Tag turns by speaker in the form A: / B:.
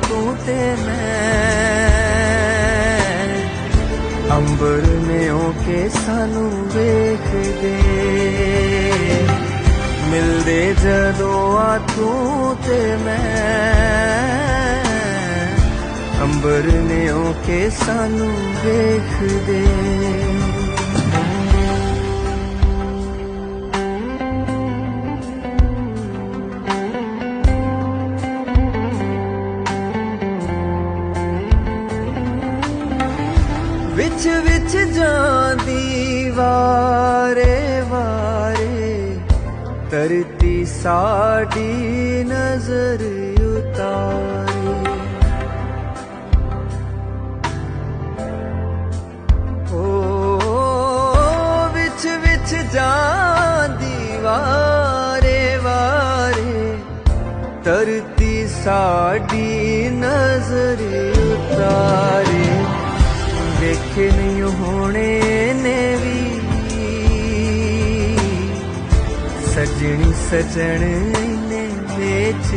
A: तू ते मैं अंबर ने ओके सानू वेखदे मिलदे जदों आ तू ते मैं अंबर ने ओके सानू वेखदे विच विच जांदी वारे वारे धरती साडी नजर उतारे ओ विच विच जांदी वारे वारे धरती साडी नजर उतारे देखे नहीं होने ने भी सजनी सजन ने बेच